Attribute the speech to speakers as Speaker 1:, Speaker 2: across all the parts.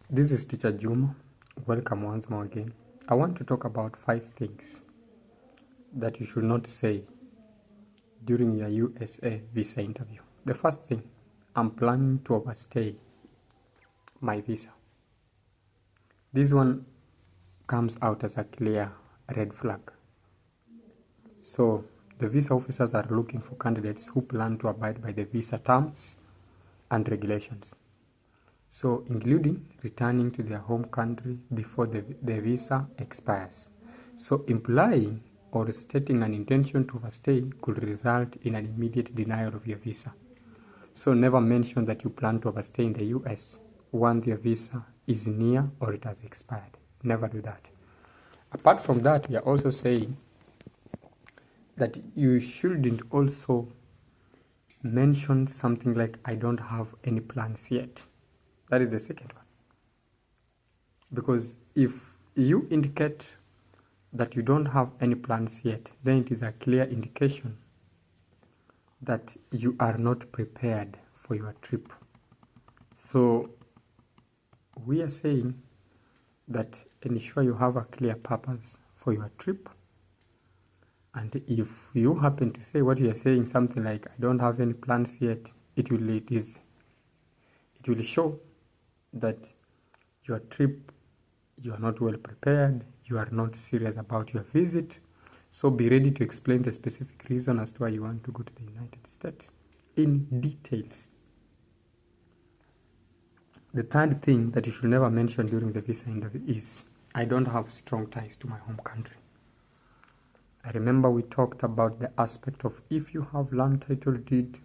Speaker 1: This is Teacher Juma. Welcome once more again. I want to talk about 5 things that you should not say during your U.S.A. visa interview. The first thing, I'm planning to overstay my visa. This one comes out as a clear red flag. So the visa officers are looking for candidates who plan to abide by the visa terms and regulations. So including returning to their home country before the visa expires. So implying or stating an intention to overstay could result in an immediate denial of your visa. So never mention that you plan to overstay in the US once your visa is near or it has expired. Never do that. Apart from that, we are also saying that you shouldn't also mention something like, I don't have any plans yet. That is the second one. Because if you indicate that you don't have any plans yet, then it is a clear indication that you are not prepared for your trip. So we are saying that ensure you have a clear purpose for your trip. And if you happen to say what you are saying, something like, I don't have any plans yet, it will show that your trip, you are not well prepared, you are not serious about your visit. So be ready to explain the specific reason as to why you want to go to the United States in details. The third thing that you should never mention during the visa interview is, I don't have strong ties to my home country. I remember we talked about the aspect of, if you have land title deed,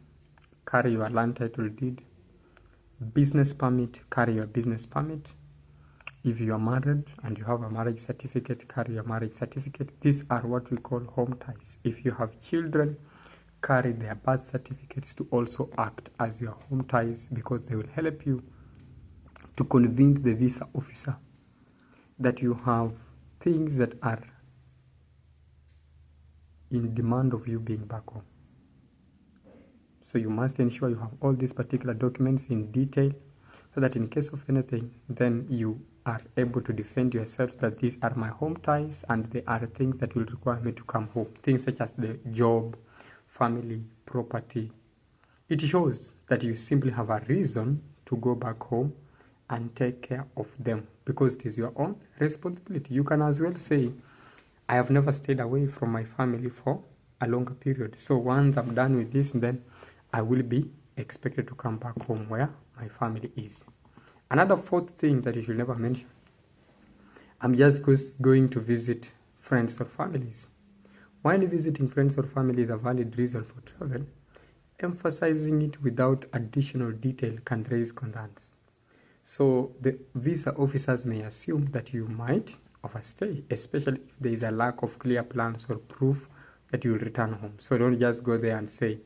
Speaker 1: carry your land title deed. Business permit, carry your business permit. If you are married and you have a marriage certificate, carry your marriage certificate. These are what we call home ties. If you have children, carry their birth certificates to also act as your home ties, because they will help you to convince the visa officer that you have things that are in demand of you being back home. So you must ensure you have all these particular documents in detail, so that in case of anything, then you are able to defend yourself that these are my home ties and they are things that will require me to come home. Things such as the job, family, property. It shows that you simply have a reason to go back home and take care of them, because it is your own responsibility. You can as well say, I have never stayed away from my family for a longer period. So once I'm done with this, then I will be expected to come back home where my family is. Another fourth thing that you should never mention, I'm just going to visit friends or families. While visiting friends or family is a valid reason for travel, emphasizing it without additional detail can raise concerns. So the visa officers may assume that you might overstay, especially if there is a lack of clear plans or proof that you will return home. So don't just go there and say,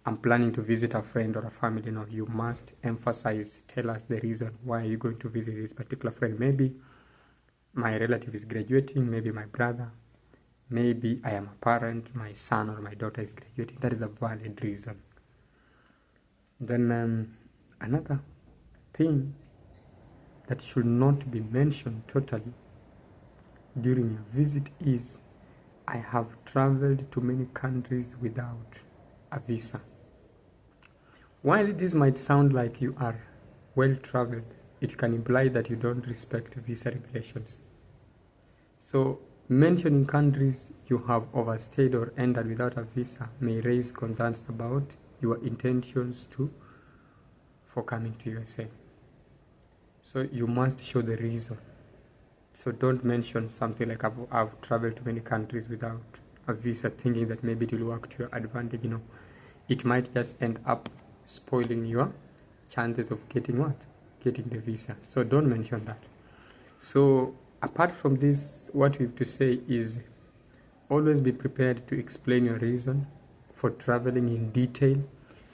Speaker 1: I'm planning to visit a friend or a family. No, you must emphasize, tell us the reason why you're going to visit this particular friend. Maybe my relative is graduating, maybe my brother, maybe I am a parent, my son or my daughter is graduating. That is a valid reason. Then another thing that should not be mentioned totally during your visit is, I have traveled to many countries without a visa. While this might sound like you are well traveled, it can imply that you don't respect visa regulations. So mentioning countries you have overstayed or entered without a visa may raise concerns about your intentions for coming to U.S.A. So you must show the reason. So don't mention something like, I've traveled to many countries without a visa, thinking that maybe it will work to your advantage. It might just end up spoiling your chances of getting the visa. So don't mention that. So apart from this, what we have to say is, always be prepared to explain your reason for traveling in detail.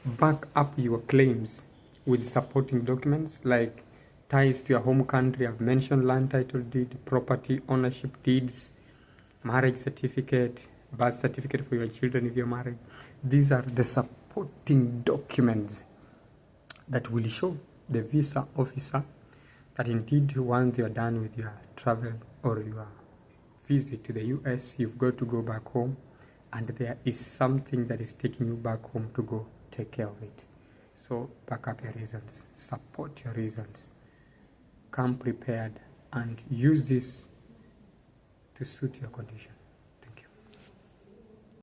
Speaker 1: Back up your claims with supporting documents like ties to your home country. I've mentioned land title deed, property ownership deeds, marriage certificate, birth certificate for your children if you're married. These are the supporting documents that will show the visa officer that indeed once you're done with your travel or your visit to the US, you've got to go back home, and there is something that is taking you back home to go take care of it. So back up your reasons, support your reasons, come prepared, and use this to suit your condition.